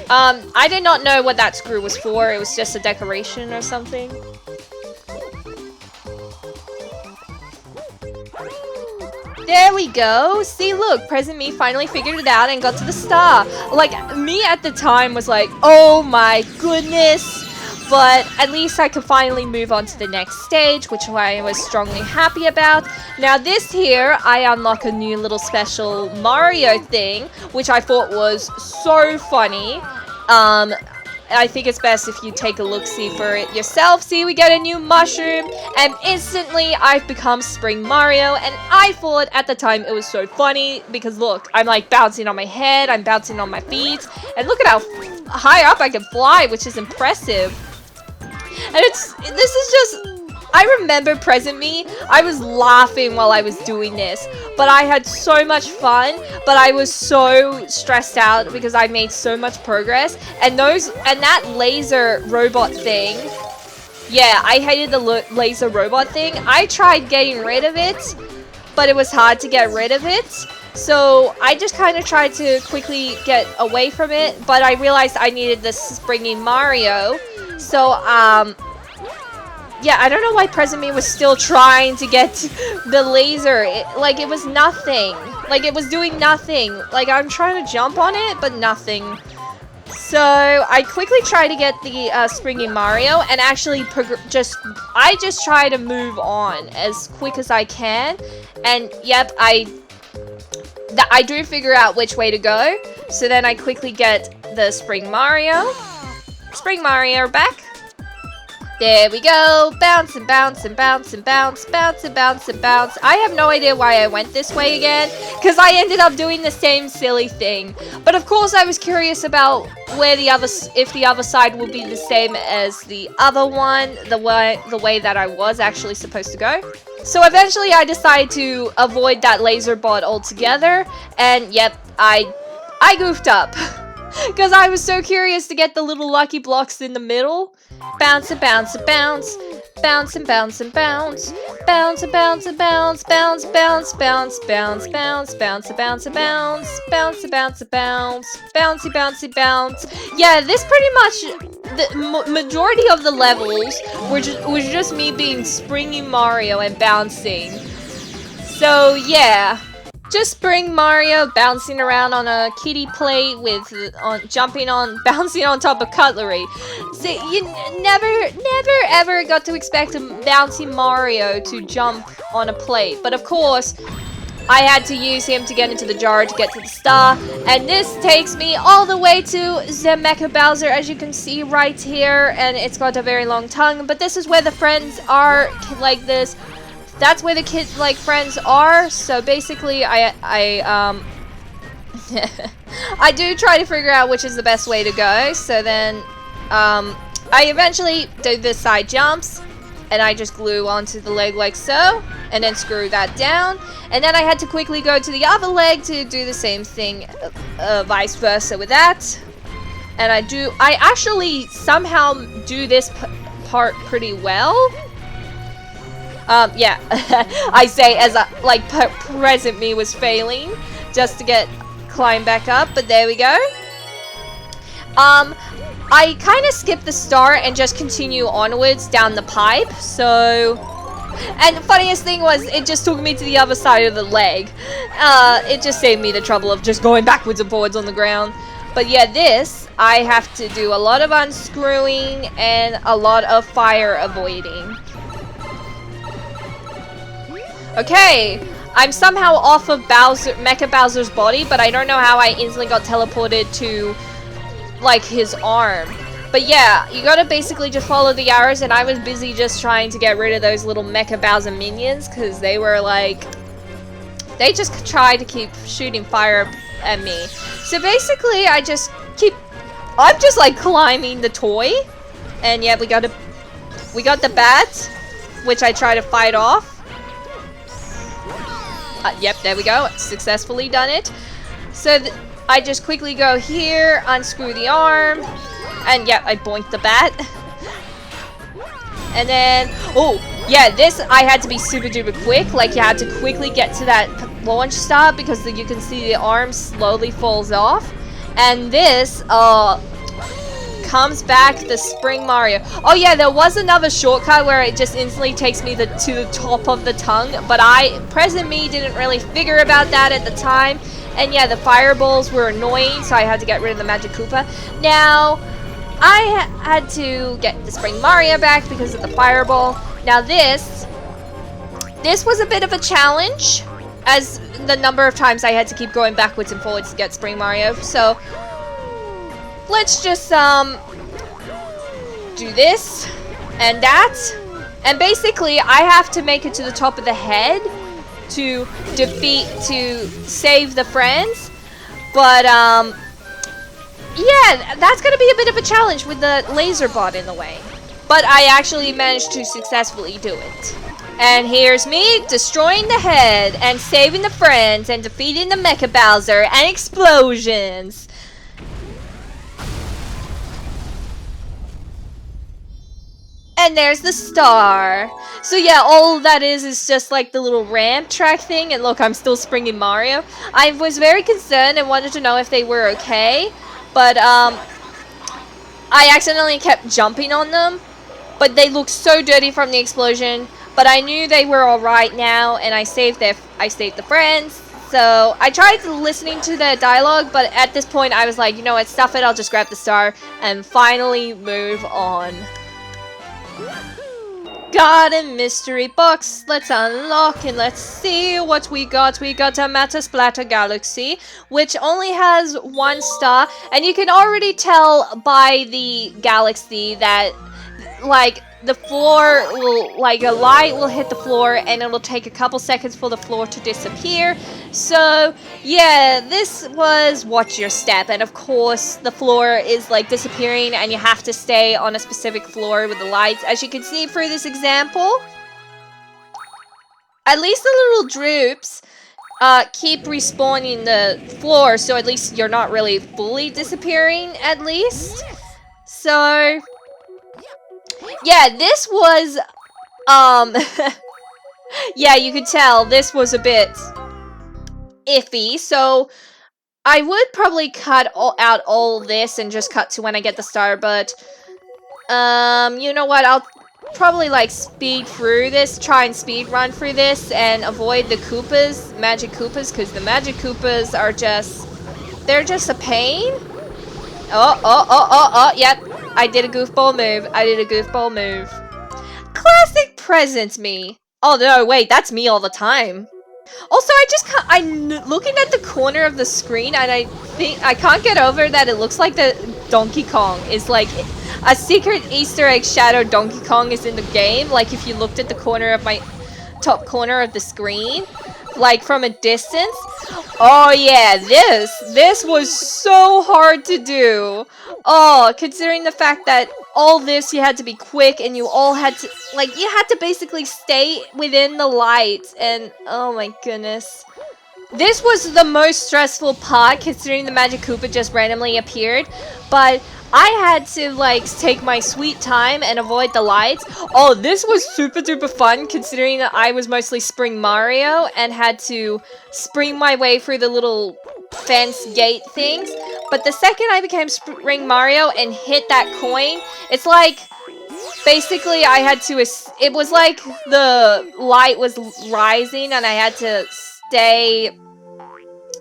I did not know what that screw was for. It was just a decoration or something. There we go. See, look, present me finally figured it out and got to the star. Like, me at the time was like, oh my goodness. But at least I could finally move on to the next stage, which I was strongly happy about. Now this here, I unlock a new little special Mario thing, which I thought was so funny. I think it's best if you take a look-see for it yourself. See, we get a new mushroom, and instantly I've become Spring Mario, and I thought at the time it was so funny, because look, I'm like bouncing on my head, I'm bouncing on my feet, and look at how high up I can fly, which is impressive. And this is just, I remember present me, I was laughing while I was doing this, but I had so much fun, but I was so stressed out because I made so much progress, and that laser robot thing, yeah, I hated the laser robot thing. I tried getting rid of it, but it was hard to get rid of it, so I just kind of tried to quickly get away from it, but I realized I needed this springing Mario, so, yeah, I don't know why present me was still trying to get the laser. It was nothing. Like, it was doing nothing. Like, I'm trying to jump on it, but nothing. So, I quickly try to get the springing Mario, and actually I just try to move on as quick as I can. And, yep, I do figure out which way to go. So then I quickly get the Spring Mario. Spring Mario back. There we go. Bounce and bounce and bounce and bounce. Bounce and bounce and bounce. I have no idea why I went this way again, because I ended up doing the same silly thing. But of course I was curious about where if the other side will be the same as the other one, the way that I was actually supposed to go. So eventually I decided to avoid that laser bot altogether, and yep, I goofed up. Because I was so curious to get the little lucky blocks in the middle. Bounce and bounce and bounce. Bounce and bounce and bounce. Bounce and bounce and bounce. Bounce, bounce, bounce, bounce, bounce, bounce and bounce and bounce. Bounce and bounce and bounce. Bouncy, bouncy, bounce. Yeah, this pretty much, the majority of the levels was just me being Springy Mario and bouncing. So yeah. Just Spring Mario bouncing around on a kiddie plate with bouncing on top of cutlery. So you never ever got to expect a bouncy Mario to jump on a plate. But of course, I had to use him to get into the jar to get to the star. And this takes me all the way to the Mecha Bowser, as you can see right here. And it's got a very long tongue. But this is where the friends are like this. That's where the kids, like, friends are. So basically, I do try to figure out which is the best way to go. So then, I eventually do the side jumps. and I just glue onto the leg like so, and then screw that down. And then I had to quickly go to the other leg to do the same thing, vice versa with that. And I actually somehow do this part pretty well. Yeah, I say as like present me was failing just to climb back up, but there we go. I kind of skipped the start and just continue onwards down the pipe, so... And the funniest thing was, it just took me to the other side of the leg. It just saved me the trouble of just going backwards and forwards on the ground. But yeah, this, I have to do a lot of unscrewing and a lot of fire avoiding. Okay, I'm somehow off of Mecha Bowser's body, but I don't know how I instantly got teleported to... like his arm. But yeah, you gotta basically just follow the arrows, and I was busy just trying to get rid of those little Mecha Bowser minions, because they were like... they just tried to keep shooting fire at me. So basically, I'm just like climbing the toy, and yeah, we got the bat, which I try to fight off. Yep, there we go, successfully done it. So I just quickly go here, unscrew the arm, and yeah, I boinked the bat. And then, oh, yeah, this I had to be super duper quick. Like, you had to quickly get to that launch stop because you can see the arm slowly falls off. And this, comes back the Spring Mario. Oh yeah, there was another shortcut where it just instantly takes me to the top of the tongue, but present me didn't really figure about that at the time. And yeah, the fireballs were annoying, so I had to get rid of the Magic Koopa. Now, I had to get the Spring Mario back because of the fireball. Now this was a bit of a challenge, as the number of times I had to keep going backwards and forwards to get Spring Mario. So, let's just, do this, and that. And basically, I have to make it to the top of the head to save the friends, but yeah, that's gonna be a bit of a challenge with the laser bot in the way, but I actually managed to successfully do it. And here's me destroying the head and saving the friends and defeating the Mecha Bowser and explosions. And there's the star. So yeah, all that is just like the little ramp track thing. And look, I'm still springing Mario. I was very concerned and wanted to know if they were okay. But I accidentally kept jumping on them. But they looked so dirty from the explosion. But I knew they were alright now, and I saved the friends. So I tried listening to the dialogue, but at this point I was like, you know what, stuff it, I'll just grab the star and finally move on. Got a mystery box. Let's unlock and let's see what we got. We got a Matter Splatter Galaxy, which only has 1 star, and you can already tell by the galaxy that, like, the floor will, like, a light will hit the floor and it'll take a couple seconds for the floor to disappear. So yeah, this was watch your step, and of course the floor is like disappearing and you have to stay on a specific floor with the lights, as you can see through this example. At least the little droops keep respawning the floor, so at least you're not really fully disappearing, at least. So yeah, this was, yeah, you could tell this was a bit iffy, so I would probably cut out all this and just cut to when I get the star, but, you know what, I'll probably, like, speed through this, try and speed run through this, and avoid the Koopas, Magic Koopas, because the Magic Koopas are just, they're just a pain. Yep. I did a goofball move. Classic present me. Oh no, wait, that's me all the time. Also, I'm looking at the corner of the screen and I think I can't get over that it looks like the Donkey Kong is like a secret Easter egg shadow. Donkey Kong is in the game. Like if you looked at the corner of my top corner of the screen. like from a distance. Oh yeah, this was so hard to do. Oh, considering the fact that all this you had to be quick and you all had to, like, you had to basically stay within the light, and oh my goodness. This was the most stressful part, considering the Magic Koopa just randomly appeared, but I had to, like, take my sweet time and avoid the lights. Oh, this was super duper fun, considering that I was mostly Spring Mario and had to spring my way through the little fence gate things. But the second I became Spring Mario and hit that coin, it's like, basically I had to, it was like the light was rising and I had to stay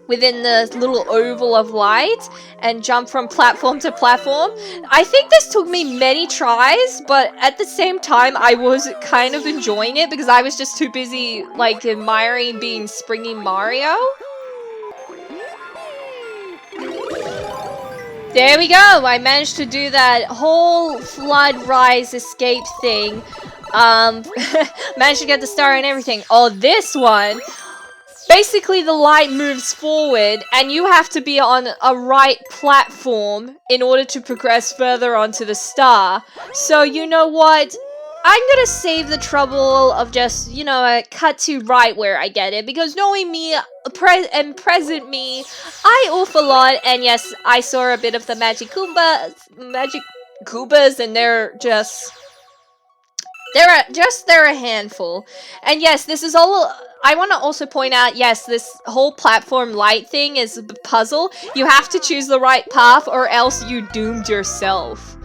within the little oval of light and jump from platform to platform. I think this took me many tries, but at the same time I was kind of enjoying it because I was just too busy, like, admiring being Springy Mario. There we go! I managed to do that whole flood rise escape thing. Managed to get the star and everything. Oh, this one! Basically, the light moves forward, and you have to be on a right platform in order to progress further onto the star. So, you know what? I'm gonna save the trouble of just, you know, a cut to right where I get it, because knowing me, present me, I oof a lot, and yes, I saw a bit of the Magic Koopas, and they're a handful. And yes, this is all, I want to also point out, yes, this whole platform light thing is a puzzle. You have to choose the right path or else you doomed yourself.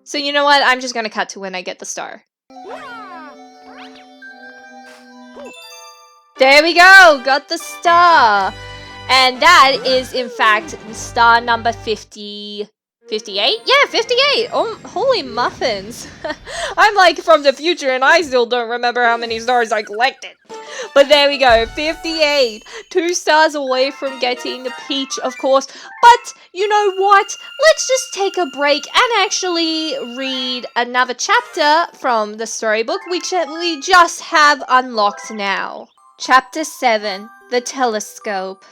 So you know what, I'm just gonna cut to when I get the star. There we go! Got the star! And that is, in fact, star number 58? Yeah, 58! Oh, holy muffins! I'm like from the future and I still don't remember how many stars I collected. But there we go, 58! 2 stars away from getting the peach, of course. But, you know what? Let's just take a break and actually read another chapter from the storybook, which we just have unlocked now. Chapter 7, The Telescope.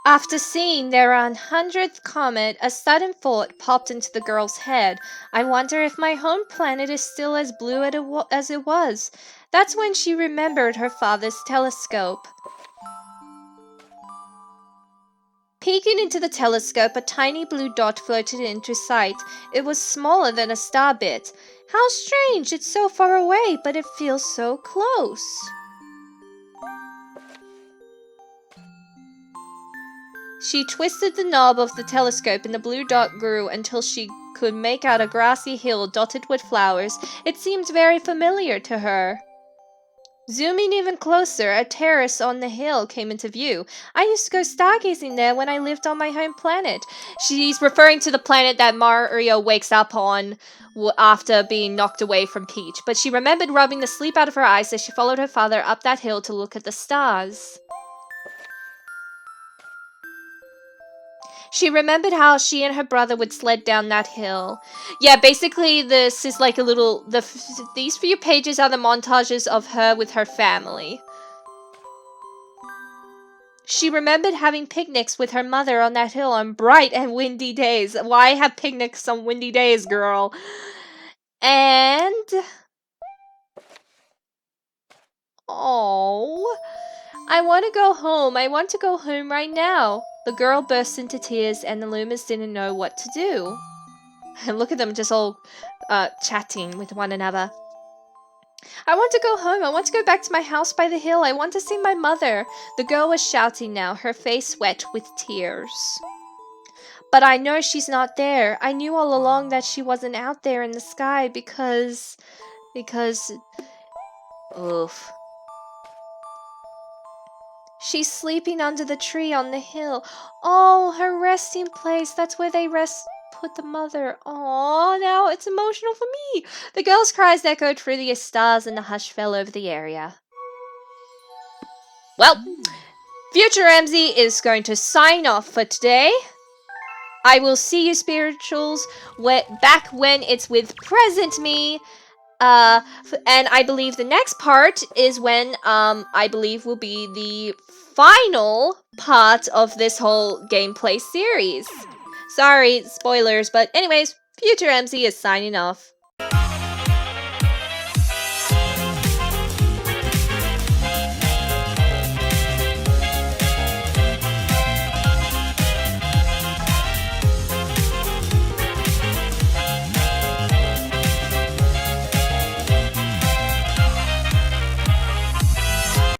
After seeing their 100th comet, a sudden thought popped into the girl's head. I wonder if my home planet is still as blue as it was. That's when she remembered her father's telescope. Peeking into the telescope, a tiny blue dot floated into sight. It was smaller than a star bit. How strange, it's so far away, but it feels so close. She twisted the knob of the telescope and the blue dot grew until she could make out a grassy hill dotted with flowers. It seemed very familiar to her. Zooming even closer, a terrace on the hill came into view. I used to go stargazing there when I lived on my home planet. She's referring to the planet that Mario wakes up on after being knocked away from Peach. But she remembered rubbing the sleep out of her eyes as she followed her father up that hill to look at the stars. She remembered how she and her brother would sled down that hill. Yeah, basically this is like a little... These few pages are the montages of her with her family. She remembered having picnics with her mother on that hill on bright and windy days. Why have picnics on windy days, girl? And... Oh, I want to go home. I want to go home right now. The girl burst into tears and the Lumas didn't know what to do. And look at them just all chatting with one another. I want to go home. I want to go back to my house by the hill. I want to see my mother. The girl was shouting now, her face wet with tears. But I know she's not there. I knew all along that she wasn't out there in the sky because... Oof. She's sleeping under the tree on the hill. Oh, her resting place. That's where they put the mother. Oh, now it's emotional for me. The girl's cries echoed through the stars and the hush fell over the area. Well, Future Emmzy is going to sign off for today. I will see you, spirituals, back when it's with present me. And I believe the next part is when, I believe will be the final part of this whole gameplay series. Sorry, spoilers, but anyways, Future Emmzy is signing off.